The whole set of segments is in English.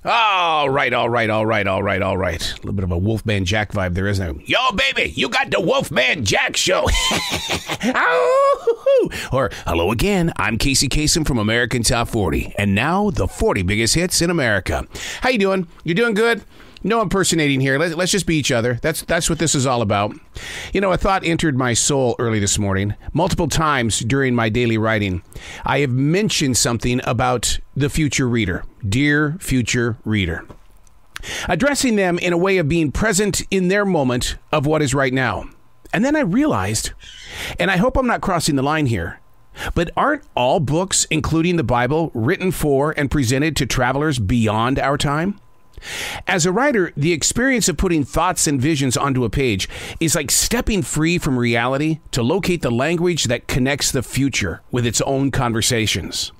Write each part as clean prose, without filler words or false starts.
All right. A little bit of a Wolfman Jack vibe there, isn't it? Yo, baby, you got the Wolfman Jack show. Or, hello again, I'm Casey Kasem from American Top 40. And now, the 40 biggest hits in America. How you doing? You doing good? No impersonating here. Let's just be each other. That's what this is all about. You know, a thought entered my soul early this morning. Multiple times during my daily writing, I have mentioned something about the future reader. Dear future reader. Addressing them in a way of being present in their moment of what is right now. And then I realized, and I hope I'm not crossing the line here, but aren't all books, including the Bible, written for and presented to travelers beyond our time? As a writer, the experience of putting thoughts and visions onto a page is like stepping free from reality to locate the language that connects the future with its own conversations.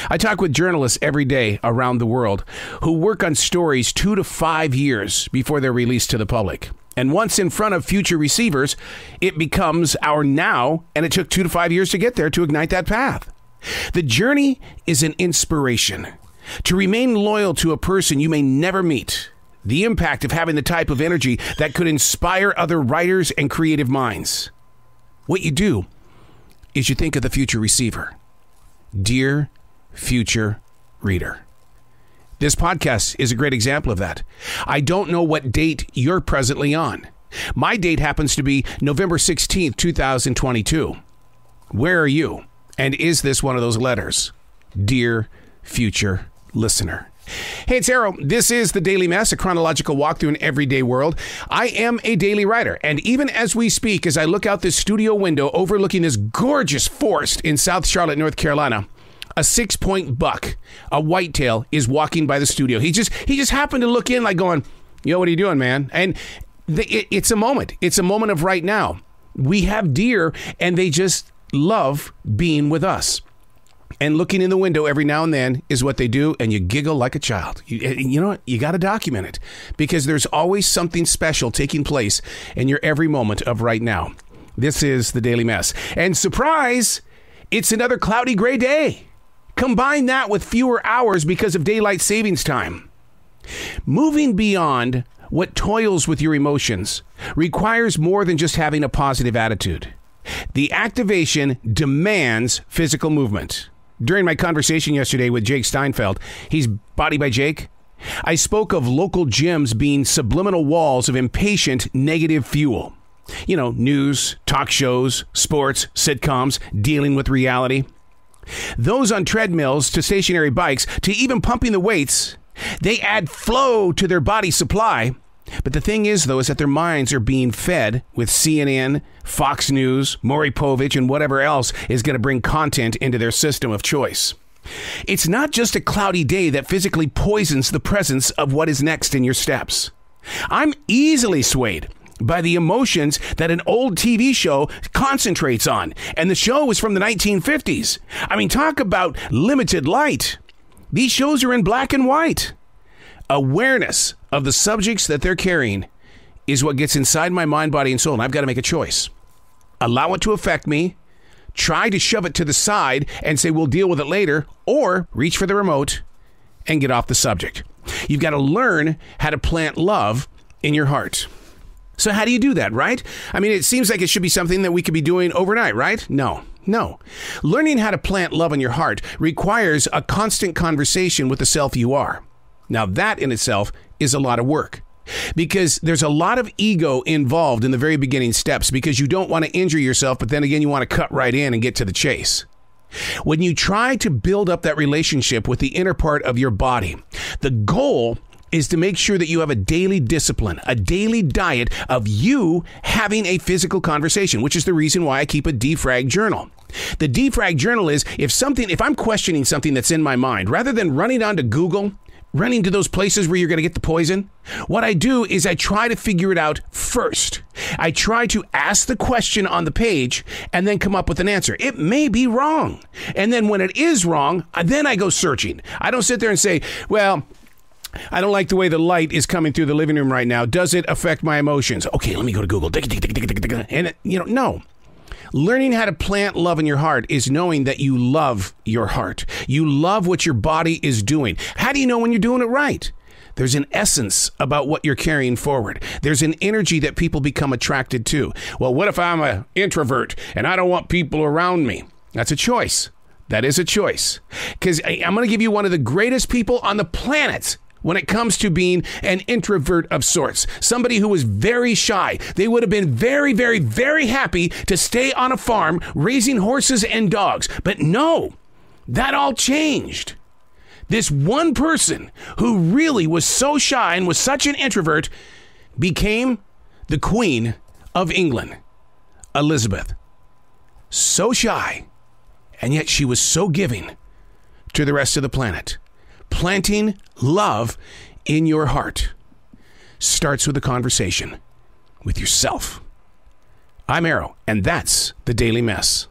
I talk with journalists every day around the world who work on stories 2 to 5 years before they're released to the public. And once in front of future receivers, it becomes our now, and it took 2 to 5 years to get there to ignite that path. The journey is an inspiration. To remain loyal to a person you may never meet. The impact of having the type of energy that could inspire other writers and creative minds. What you do is you think of the future receiver. Dear future reader. This podcast is a great example of that. I don't know what date you're presently on. My date happens to be November 16th, 2022. Where are you? And is this one of those letters? Dear future listener. Hey, it's Arrow. This is The Daily Mess, a chronological walk through an everyday world. I am a daily writer, and even as we speak, as I look out this studio window overlooking this gorgeous forest in South Charlotte, North Carolina, a 6-point buck, a whitetail, is walking by the studio. He just happened to look in like going, yo, what are you doing, man? And it's a moment. It's a moment of right now. We have deer, and they just love being with us. And looking in the window every now and then is what they do, and you giggle like a child. You know what? You got to document it, because there's always something special taking place in your every moment of right now. This is The Daily Mess. And surprise, it's another cloudy gray day. Combine that with fewer hours because of daylight savings time. Moving beyond what toils with your emotions requires more than just having a positive attitude. The activation demands physical movement. During my conversation yesterday with Jake Steinfeld, he's Body by Jake, I spoke of local gyms being subliminal walls of impatient negative fuel. You know, news, talk shows, sports, sitcoms, dealing with reality. Those on treadmills to stationary bikes to even pumping the weights, they add flow to their body supply. But the thing is, though, is that their minds are being fed with CNN, Fox News, Maurey Povich, and whatever else is going to bring content into their system of choice. It's not just a cloudy day that physically poisons the presence of what is next in your steps. I'm easily swayed by the emotions that an old TV show concentrates on. And the show was from the 1950s. I mean, talk about limited light. These shows are in black and white. Awareness of the subjects that they're carrying is what gets inside my mind, body, and soul, and I've got to make a choice. Allow it to affect me, try to shove it to the side and say we'll deal with it later, or reach for the remote and get off the subject. You've got to learn how to plant love in your heart. So how do you do that, right? I mean, it seems like it should be something that we could be doing overnight, right? No. Learning how to plant love in your heart requires a constant conversation with the self you are. Now, that in itself is a lot of work, because there's a lot of ego involved in the very beginning steps, because you don't want to injure yourself, but then again, you want to cut right in and get to the chase. When you try to build up that relationship with the inner part of your body, the goal is to make sure that you have a daily discipline, a daily diet of you having a physical conversation, which is the reason why I keep a defrag journal. The defrag journal is if I'm questioning something that's in my mind, rather than running onto Google, running to those places where you're going to get the poison, what I do is I try to figure it out first. I try to ask the question on the page and then come up with an answer. It may be wrong. And then when it is wrong, then I go searching. I don't sit there and say, well, I don't like the way the light is coming through the living room right now. Does it affect my emotions? Okay, let me go to Google. And, no. Learning how to plant love in your heart is knowing that you love your heart. You love what your body is doing. How do you know when you're doing it right? There's an essence about what you're carrying forward. There's an energy that people become attracted to. Well, what if I'm an introvert and I don't want people around me? That's a choice. That is a choice. Because I'm going to give you one of the greatest people on the planet when it comes to being an introvert of sorts. Somebody who was very shy. They would have been very, very, very happy to stay on a farm raising horses and dogs. But no, that all changed. This one person who really was so shy and was such an introvert became the Queen of England, Elizabeth. So shy, and yet she was so giving to the rest of the planet. Planting love in your heart starts with a conversation with yourself. I'm Arrow, and that's the Daily Mess.